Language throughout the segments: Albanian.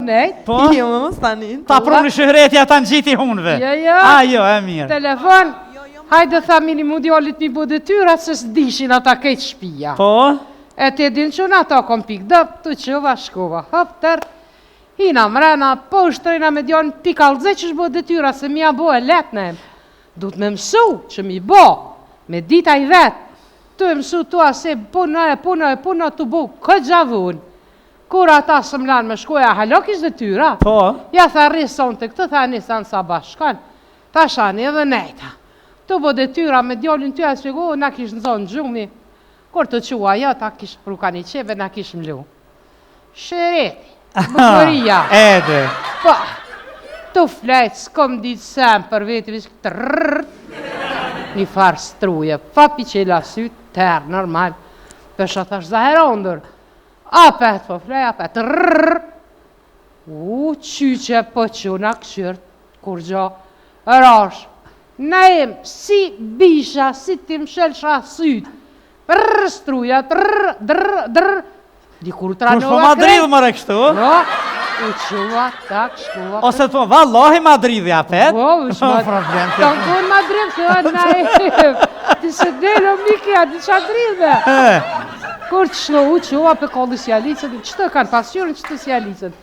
nejt. Po? Jo, më stanin. Ta pruni shëhretja ta në gjiti hunve. Jo. Jo, e mirë. Telefon, hajde tha mini mu djallit mi bu detyra se s'dishin ata kejt shpia. Po? E ti din që në ata kom pik dëp, të qëva shkova, hëp tër, hina mrena, po shtrejna me djallin pikalze që shbo detyra se mja bo e let në em. Du të me mësu që mi bo, me dita i vetë, të mësu tua se puna, të bu këtë gjavun. Kur ata së mlanë me shkoja, halok ishtë detyra. Po? Ja tha rison të këtë, tha nisan sa bashkan, ta shani edhe nejta. Të bo detyra me djallin ty a shpjegu, na kish në zonë gjumi. Kur të qua ja, ta kish pruka një qeve, na kish mlu. Shëreti, bukuria. Ede. Po, të flejtë, s'kom ditë sem për veti, vishë tërrrr, një farë struje, fapi që i lasyt, tërë, normal. Pesha thash zaherondër, apet po flej, apet, tërrrr. Qyqe po quna këshyrt, kur gjo, rash. Na em, si bisha, si tim shelsha syt, prrr, struja, trrr, drrr, drrr. Dikur Kush tranova po Madrid më re kështu? No, u qua, tak, shkua. Ose të po, vallahi Madrid ja pet? Po, problem. Të në konë Madrid, të na e, ti se delo mikja, ti qa dridhe. Kur të shlo u qua për kolli si alicën, që të kanë pasqyrën, që të si alicën.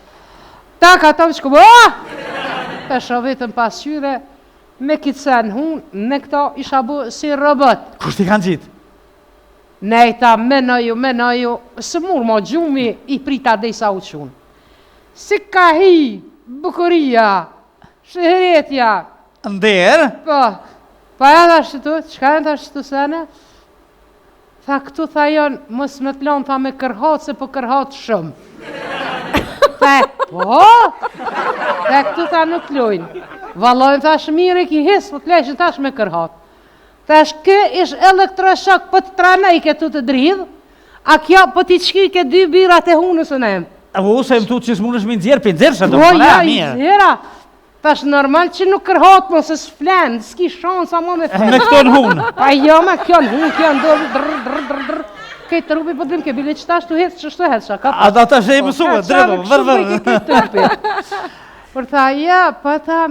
Tak, ata më shku, pesha vetën pasqyre, me kitsen hun, me këta isha bu si robot. Kush ti kanë gjitë? Nejta, menoju, së mur ma gjumi i prita dhe i sa u qunë. Si ka hi, bukuria, shëhretja. Nder? Po, pa e tha shtu, qka e tha shtu sene? Tha këtu tha jonë, mos me t'lon tha me kërhat, se po kërhat shumë. Tha, po? Tha këtu tha nuk lojnë. Valojnë tha shmire ki hisë, po t'lejshin thash me kërhat. Thash, kë ish elektroshok, po të trana i këtu të dridh, a kjo po t'i qki ke 2 birat e hunës në em. Se më tu që s'mun është mi nëzirë, për nëzirë që do Po, përna, ja, i mirë. zira. Tash normal që nuk kërhat mo, se s'flen, s'ki shansa mo me flen. Me këto në hunë. Pa jo, ma kjo në hunë, kjo në dorë, drrrr. Kejtë trupi po dhim, ke bile që tash të hecë, që shtu hecë, ka A da ta shë e mësue, dredo, vërvër. Por tha, ja, pa tha,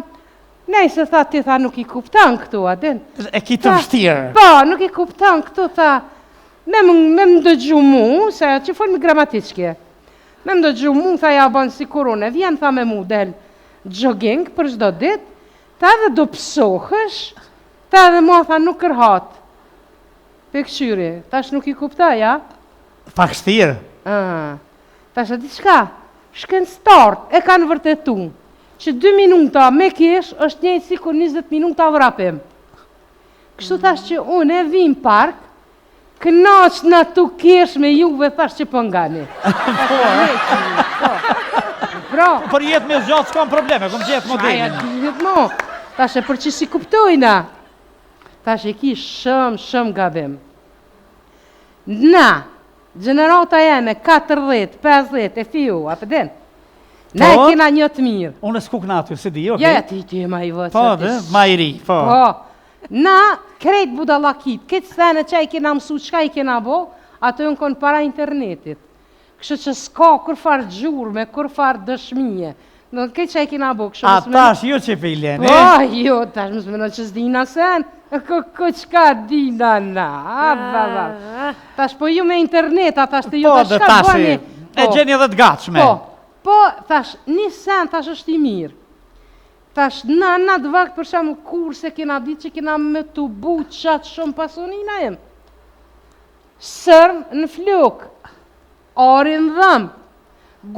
nej se tha, ti tha, nuk i kuptan këtu, adin. E ki të vështirë. Po, nuk i kuptan këtu, tha, me më dëgju mu, se që folë me gramatikje. Me më dëgju mu, tha, ja banë si kurone, vjen, tha, me mu del jogging për shdo dit, ta edhe do pësohësh, ta edhe mua, tha, nuk kërhat. Pe këshyri, tash nuk i kupta, ja? Pak shtirë. Tash e di qka? Shken start, e kanë vërtetu, që 2 minuta me kesh, është njëjtë si kur 20 minuta vrapim. Kështu tash që unë e vim park, kënaq në tu kesh me juve, tash që pëngani. Bro. Për jetë me zgjatë s'kam probleme, kom gjithë modelin. Gjithë mo, tash e për që si kuptojna, tash e ki shumë gabim. Na, gjenerata jene 40, 50 e fiu, a përdin? Ne e kena një të mirë. Unë s'kuk në aty, se di, okej? Ja, ti e ma i vëtë. Po, dhe, ma i ri, po. Na, krejt budalakit, këtë thene që i kena mësu, qka i kena bo, ato jënë konë para internetit. Kështë që s'ka kur farë gjurme, kur farë dëshmije. Në këtë që i kena bo, kështë A tash jo që pe i lene? Po, jo, tash mësë mëno që s'dina sen, ko qka dina na, tash po ju me internet, tash të ju të shka bëni. E gjeni edhe të gatshme. Po, tash, një sen, tash është i mirë. Tash, na të vakt për shemë kurse kena ditë që kena me të bu qatë shumë pasonina jem. Sërn në fluk, arin dhëm,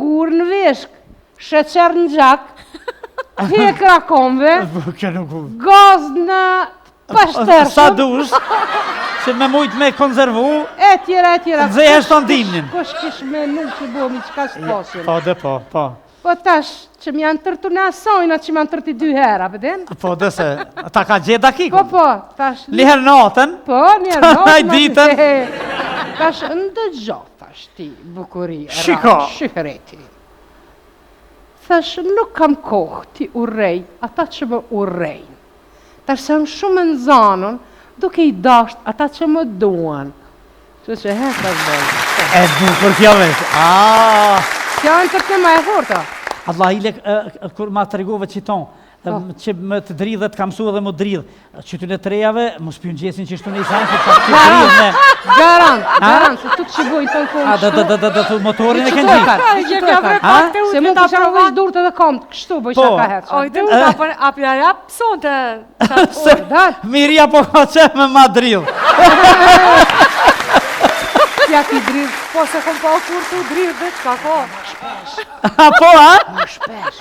gur në veshk, sheqer në gjak, hekra komve, gaz në pashtërshëm. Sa dush, që me mujtë me konzervu, e tjera. Dze e shtandinin. Kosh kish me nuk që bomi qka s'posin. Po, dhe po. Po tash, që më janë tërtu në asojna që më janë tërti 2 hera, përdin? Po, dhe se, ta ka gjithë dakiko. Po, tash... Liher natën. Po, njërë natën. Aj ditën. Tash, ndëgjo, tash ti, bukuri, shikëreti. Tash, nuk kam kohë ti urrej, ata që më urrejnë. Tash, se më shumë në zanën, duke i dasht ata që më duan. Që heka zbojnë. E bukur kjo vesh. Kjo në të tema e forta. Allah ile, kur ma të regove qiton, që më të dridhet, ka mësu edhe më dridh. Që të në trejave, më s'pjun gjesin që shtu në isan, që të dridh me... Garant, se tu të qiboj të në Të motorin e kënë gjithë. Se mu kisha vesh durët edhe kom, kështu bëj shaka hetë. Oj, të u da për apjarja pëson të... Miria po ka që me ma dridh. Ja ki dridh. Po se kom pa kur të dridh dhe qka ko. Po, ha? Më shpesh.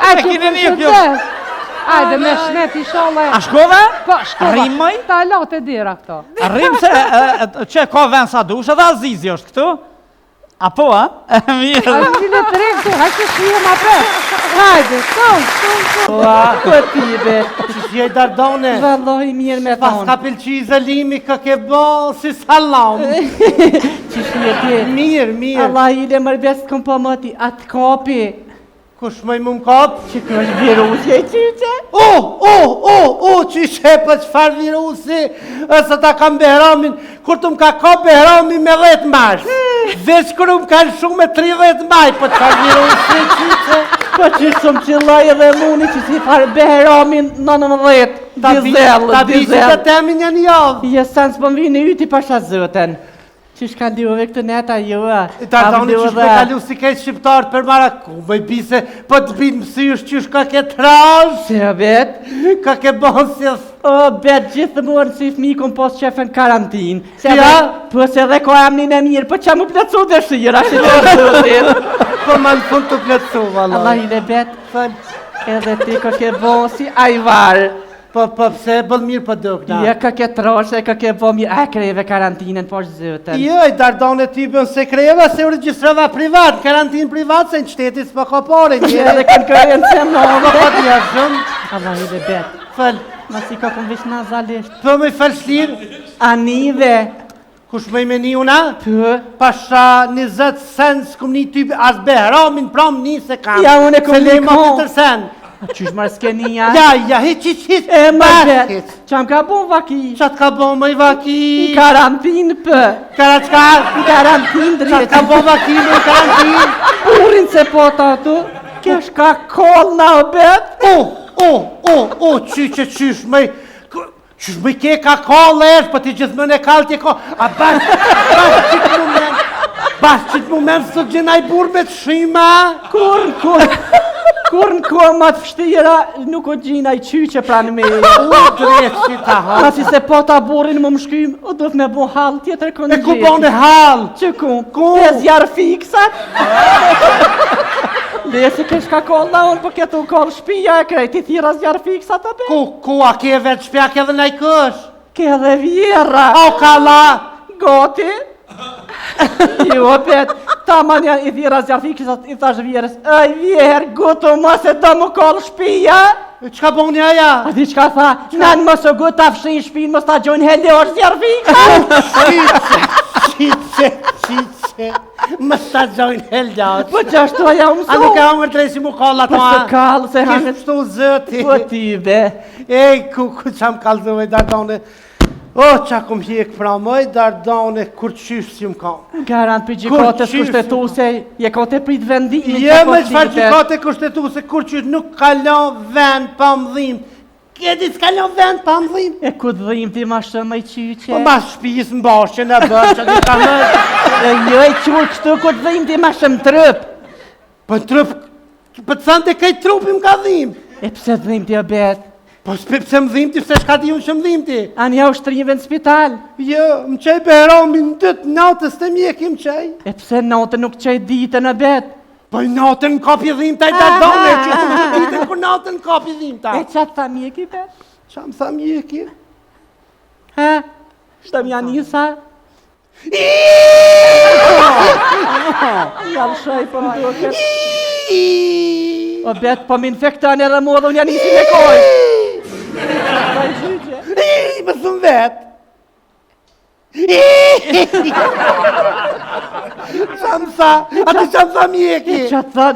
E kine një kjo. Ajde me shnet i shole. A shkove? Po, shkova. Rrim mëj? Ta lot e dira këto. Rrim se që ka vend sa dush, edhe Azizi është këtu. A po, ha? Mirë. Azizi në të rejë këtu, hajtë të shije ma pre. Hajde, tonë. Këtë ti be. Që shjej Dardone, Vëllohi mirë me pas tonë. ka pëlqi zëlimi ka ke bo si salam. Që shije ti. Mirë. Allah i le mërbes këm po mëti, atë kapi. Kush mëj më kap? Që kë është virusje i qyqe? Qyshe për qëfar virusi, ësë ta kam Behramin, kur të më ka kap Behramin me 10 mash. Veç kër më ka shumë me 30 maj, për qëfar virusi qyqe. Po që shumë qëllaj edhe muni që si farë Behramin 19, Ta bisi të temi një javë. Jesë së pëmvi në yti pasha zëten. Që shka ndive këtë neta joa. Dardone që shme kalu si kejtë shqiptarët për mara ku, bëj bise, po të bitë mësysh që shka ke trash. Se bet? Ka ke bosjes. O, bet gjithë mërë si fmi kom pos qefën karantin. Ja? Po se dhe ko amnin e mirë, po që mu plëcu dhe shira, që të rëzëtin. Po ma në fund të plëcu, vallaj. Allah i le bet, Fal. edhe ti ko ke bo si ajvar. Po pse bëll mirë po dukna. Ja ka ke troshe, ka ke bo mirë, a kreve karantinën po zëtën. Jo, i Dardone ti bën se kreva se u regjistrova privat, karantinë privat se në qyteti s'po ka pore Edhe njëre. kanë kërën se Po më. po t'ja shumë. Allah i le bet, Fal. ma si ka këm vish nazalisht. Po me fal shlirë, Anive, kush me i meni una? për, Pasha 20 sen s'kum një ty as Behramin pram një se kam. Ja, unë e kom Se lema lekon. 4 sen. qysh marë s'keni ja? Ja, hiq. E më bashkit. bet, qam ka bon vaki? Qatë ka bo më i vaki? Karantin për, Kara qka? karantin Qatë drejt. ka bo vaki në karantinë? Purin se po të atu, kesh ka kol në bet. Qysh më ke ka kallë është, po ti gjithmën e kallë tje ka, a bas qitë moment së gjenaj burë me të shima? Kur në kohë më të fështira, nuk o gjina i qyqe pranë me. Drejt që ta Ka ha. si se po ta burin më më shkym, o do të me bu hal tjetër kënë E ku bon e halë? Që ku? Ku? Te zjarë fiksat? Dhe se kesh ka koll na unë, po ketu koll shpija e krejt, ti thira zjarë fiksat të be? Ku a ke vetë shpja ke dhe nej kësh? Ke dhe vjera. O kalla? Goti? Jo, bet, ta man janë i thira zjarë fiksat, i thash vjerës, ej vjerë, gutu ma se do më koll shpija? Qka bon një aja? A di qka tha, nanë më së gut ta fshin shpin, më sta gjojnë hende është zjarë fiksat? Qiqe, më sta gjojnë helgjat. Po që ashtu aja A umësu? nuk e hongër drejsi mu kalla Po ta? se kallë, se Kishë hangët. pështu zëti. Po ti be. Ej, ku qam kallëzove Dardone. O, qa kum hjek pra mëj, Dardone, kur qysh si më kam. Garant për gjikatës qysh? kushtetuse, je kote prit vendimin. Je me qëfar gjikate kushtetuse, kur qysh nuk kalon vend pa mëdhim. Kjeti s'kalon vend pa mëdhim. E ku dhim ti ma shumë i qyqe? Po mas shpijis më bashkë në bërë, që të ka më. E jo i qurë kështu ku dhim ti ma shumë trëp. Po trup, po të thënë të kaj trupi më ka dhim. E pse dhim ti o bet? Po pse më dhim ti, pse shka ti unë që më dhim ti. Anja u shtrive në spital. Jo, më qaj Behramin në tëtë natës të mjekim qaj. E pse natë nuk qej ditën o bet? Po i natën në kapi dhim taj Dardone, që të më ditën kur natën në kapi dhim E taj. qatë tha mjeki bet? Qa më tha mjeki? Ha? Shtëm janë njësa? Jam shaj po më duket. O bet po më infektan edhe mua dhe unë janë njësi me koj. Më thëmë vetë. Qa më tha? A ti qa më tha mjeki? Qatë tha